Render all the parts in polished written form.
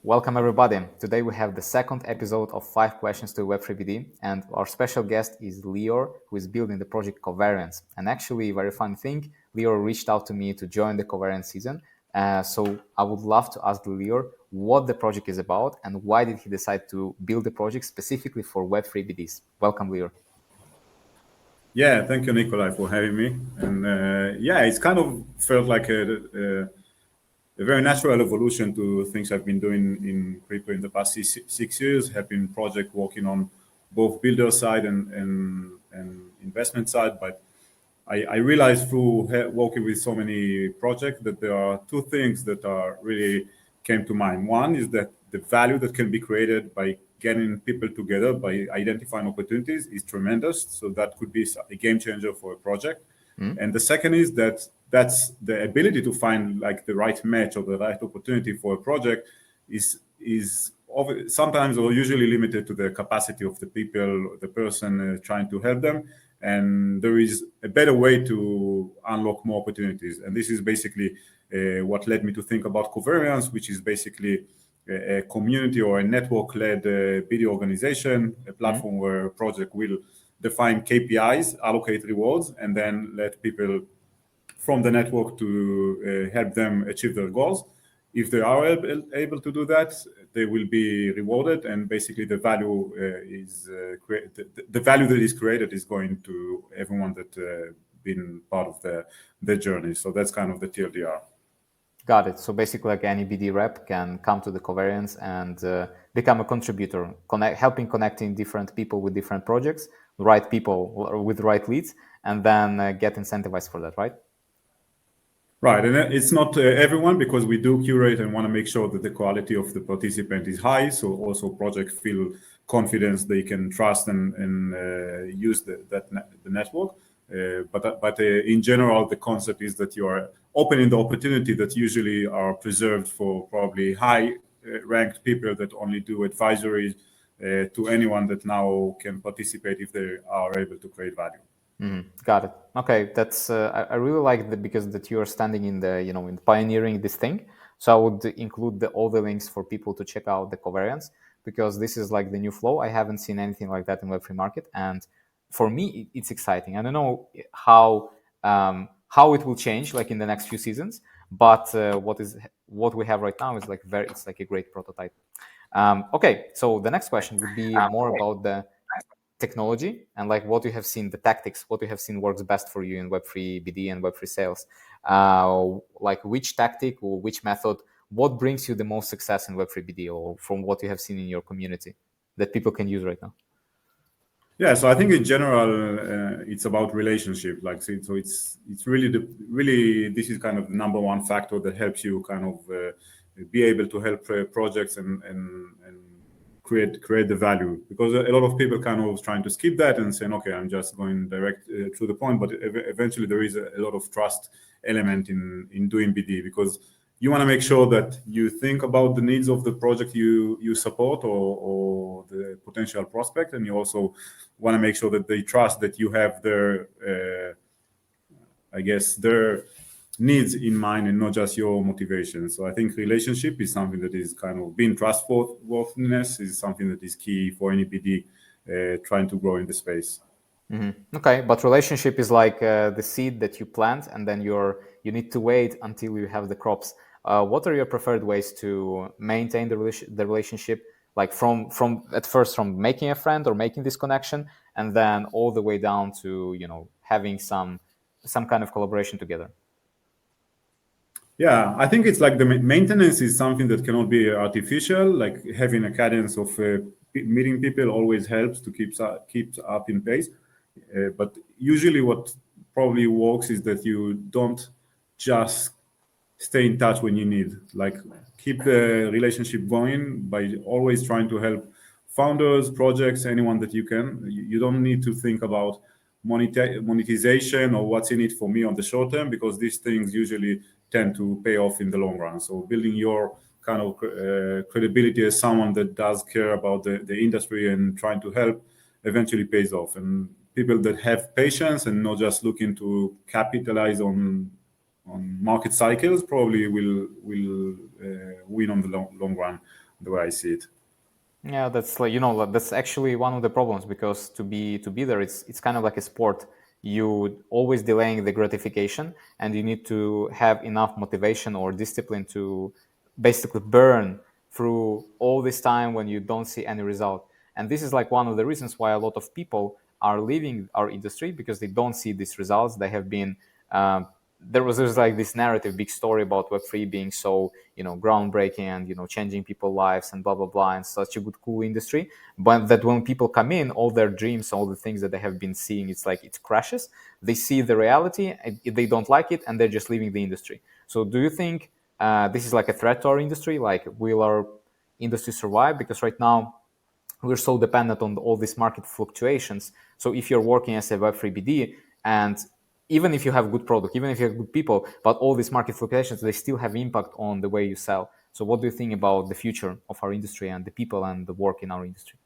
Welcome everybody. Today we have the second episode of 5 questions to Web3 BD, and our special guest is Lior, who is building the project Covariance. And actually, very fun thing, Lior reached out to me to join the Covariance season. So I would love to ask Lior what the project is about and why did he decide to build the project specifically for Web3 BDs. Welcome, Lior. Yeah, thank you, Nikolai, for having me. And it's kind of felt like a very natural evolution to things I've been doing in crypto in the past 6 years. Have been project working on both builder side and investment side, but I realized through working with so many projects that there are two things that are really came to mind. One is that the value that can be created by getting people together, by identifying opportunities, is tremendous. So that could be a game changer for a project. And the second is that that's the ability to find like the right match or the right opportunity for a project is sometimes or usually limited to the capacity of the people, the person trying to help them. And there is a better way to unlock more opportunities. And this is basically what led me to think about Covariance, which is basically a community or a network-led BD organization, a platform where a project will define KPIs, allocate rewards, and then let people from the network to help them achieve their goals. If they are able to do that, they will be rewarded, and basically the value the value that is created is going to everyone that been part of the journey. So that's kind of the TLDR. Got it. So basically, like any BD rep can come to the Covariance and become a contributor, helping connecting different people with different projects, right people with right leads, and then get incentivized for that, right? Right, and it's not everyone, because we do curate and want to make sure that the quality of the participant is high. So also projects feel confidence they can trust and use the network. But in general, the concept is that you are opening the opportunity that usually are preserved for probably high ranked people that only do advisory to anyone that now can participate if they are able to create value. Got it. Okay, that's I really like that because that you are standing in the in pioneering this thing. So I would include all the links for people to check out the Covariance because this is like the new flow. I haven't seen anything like that in Web3 market, and for me it's exciting. I don't know how it will change like in the next few seasons, but what we have right now is like it's like a great prototype. Okay, so the next question would be more about the technology and like what you have seen, the tactics, what you have seen works best for you in Web3 BD and Web3 sales. Like which tactic or which method, what brings you the most success in Web3 BD or from what you have seen in your community that people can use right now? Yeah, so I think in general, it's about relationship. Like, so it's really this is kind of the number one factor that helps you kind of be able to help projects and create the value, because a lot of people kind of trying to skip that and saying, okay, I'm just going direct to the point, but eventually there is a lot of trust element in doing BD, because you want to make sure that you think about the needs of the project you support or the potential prospect, and you also want to make sure that they trust that you have their their needs in mind and not just your motivation. So I think relationship is something that is kind of being trustworthiness is something that is key for any BD trying to grow in the space. Okay, but relationship is like the seed that you plant, and then you need to wait until you have the crops. What are your preferred ways to maintain the relationship? Like from at first from making a friend or making this connection, and then all the way down to having some kind of collaboration together. Yeah, I think it's like the maintenance is something that cannot be artificial. Like having a cadence of meeting people always helps to keep up in pace. But usually what probably works is that you don't just stay in touch when you need. Like keep the relationship going by always trying to help founders, projects, anyone that you can. You don't need to think about monetization or what's in it for me on the short term, because these things usually tend to pay off in the long run. So building your kind of credibility as someone that does care about the industry and trying to help eventually pays off. And people that have patience and not just looking to capitalize on market cycles probably will win on the long run. the way I see it. Yeah, that's like, that's actually one of the problems, because to be there, it's kind of like a sport. You always delaying the gratification, and you need to have enough motivation or discipline to basically burn through all this time when you don't see any result. And this is like one of the reasons why a lot of people are leaving our industry, because they don't see these results. They have been there's like this narrative, big story about Web3 being so groundbreaking and changing people's lives and blah blah blah, and such a good cool industry. But that when people come in, all their dreams, all the things that they have been seeing, it's like it crashes. They see the reality, they don't like it, and they're just leaving the industry. So do you think this is like a threat to our industry? Like, will our industry survive? Because right now we're so dependent on all these market fluctuations. So if you're working as a Web3 BD, and even if you have good product, even if you have good people, but all these market fluctuations, they still have impact on the way you sell. So what do you think about the future of our industry and the people and the work in our industry?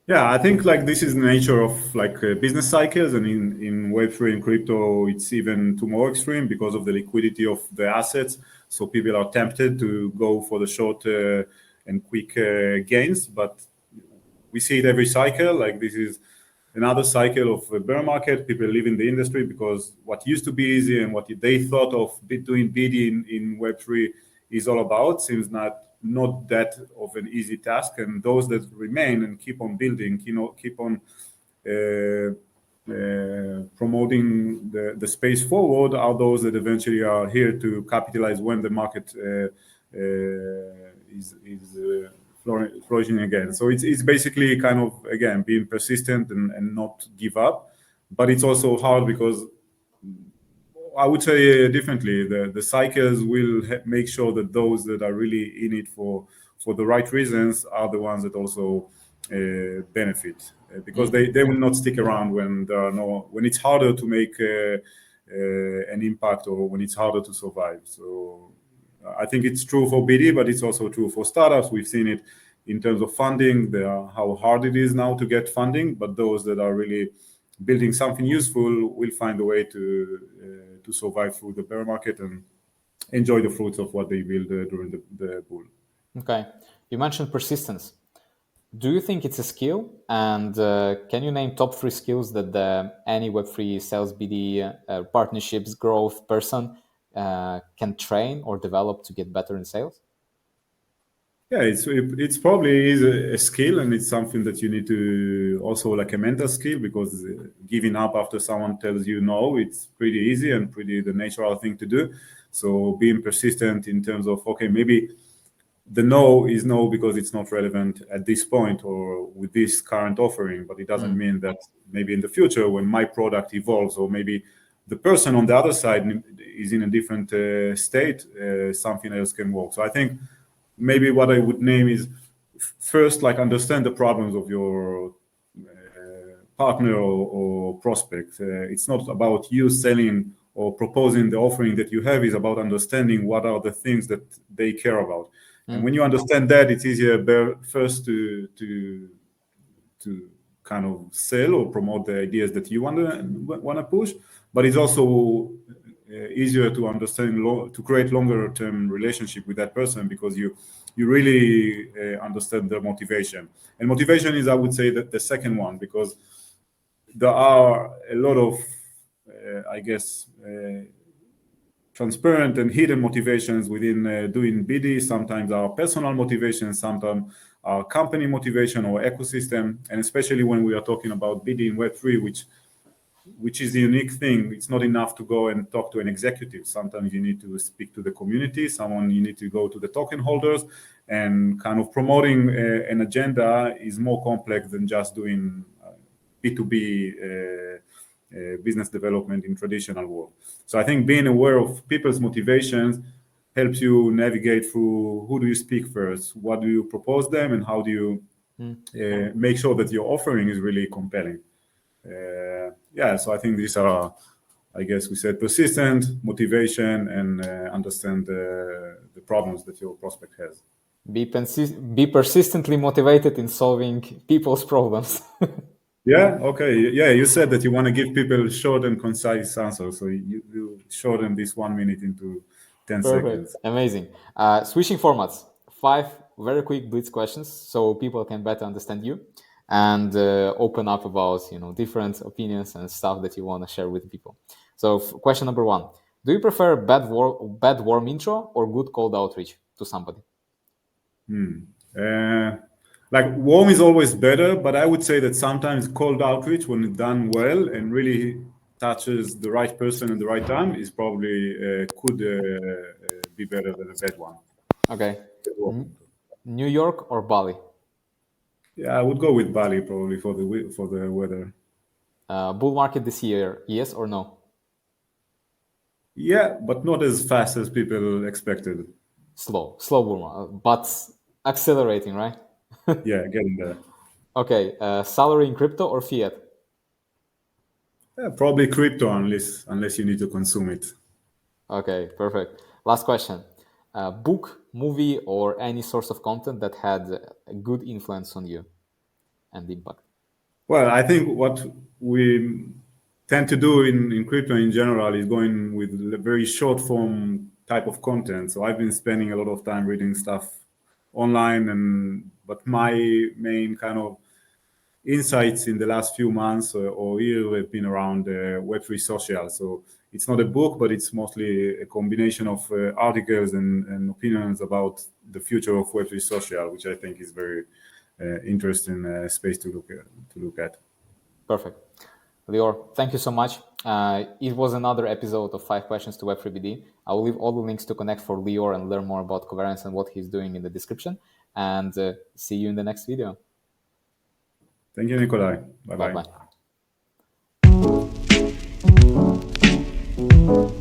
Yeah, I think like this is the nature of like business cycles, and in Web3 and crypto, it's even to more extreme because of the liquidity of the assets. So people are tempted to go for the short and quick gains, but we see it every cycle. Like this is another cycle of a bear market. People leaving the industry because what used to be easy and what they thought of doing BD in Web3 is all about seems not that of an easy task. And those that remain and keep on building, keep on promoting the space forward are those that eventually are here to capitalize when the market is flourishing again. So it's basically kind of, again, being persistent and not give up. But it's also hard because I would say differently. The cycles will make sure that those that are really in it for the right reasons are the ones that also benefit, because they will not stick around when it's harder to make an impact, or when it's harder to survive. So I think it's true for BD, but it's also true for startups. We've seen it in terms of funding, how hard it is now to get funding, but those that are really building something useful will find a way to survive through the bear market and enjoy the fruits of what they build during the bull. Okay. You mentioned persistence. Do you think it's a skill? And can you name top 3 skills that any Web3 sales BD partnerships growth person can train or develop to get better in sales? Yeah, it's probably is a skill, and it's something that you need to also like a mental skill, because giving up after someone tells you no, it's pretty easy and pretty the natural thing to do. So being persistent in terms of, okay, maybe the no is no because it's not relevant at this point or with this current offering, but it doesn't mean that maybe in the future when my product evolves, or maybe the person on the other side is in a different state, something else can work. So I think maybe what I would name is, first, like, understand the problems of your partner or prospect. It's not about you selling or proposing the offering that you have. Is about understanding what are the things that they care about. And when you understand that, it's easier first to kind of sell or promote the ideas that you want to push. But it's also easier to understand, to create longer term relationship with that person, because you really understand their motivation. And motivation is, I would say, that the second one, because there are a lot of I guess transparent and hidden motivations within doing BD. Sometimes our personal motivation, sometimes our company motivation or ecosystem. And especially when we are talking about BD in Web3, which is the unique thing. It's not enough to go and talk to an executive. Sometimes you need to speak to the community. You need to go to the token holders, and kind of promoting an agenda is more complex than just doing B2B business development in traditional world. So I think being aware of people's motivations helps you navigate through who do you speak first, what do you propose them, and how do you make sure that your offering is really compelling. So I think these are, I guess we said, persistent, motivation, and understand the problems that your prospect has. Be persistently motivated in solving people's problems. Yeah, okay. Yeah, you said that you want to give people short and concise answers. So you shorten this 1 minute into 10 Perfect. seconds. Amazing. Switching formats. 5 very quick blitz questions so people can better understand you and open up about different opinions and stuff that you want to share with people. So question number one: do you prefer bad warm intro or good cold outreach to somebody? Like warm is always better, but I would say that sometimes cold outreach, when it's done well and really touches the right person at the right time, is probably could be better than a bad one. Okay. New York or Bali? Yeah, I would go with Bali probably for the weather. Bull market this year, yes or no? Yeah, but not as fast as people expected. Slow bull market, but accelerating, right? Yeah, getting there. Okay, salary in crypto or fiat? Yeah, probably crypto unless you need to consume it. Okay, perfect. Last question. Book, movie, or any source of content that had a good influence on you and impact? Well, I think what we tend to do in crypto in general is going with a very short form type of content. So I've been spending a lot of time reading stuff online, but my main kind of insights in the last few months or year have been around Web3 social. So it's not a book, but it's mostly a combination of articles and opinions about the future of Web3 social, which I think is very interesting space to look at. Perfect. Lior, thank you so much. It was another episode of 5 Questions to Web3BD. I will leave all the links to connect for Lior and learn more about Covariance and what he's doing in the description. And see you in the next video. Thank you, Nikolai. Bye-bye. Bye-bye.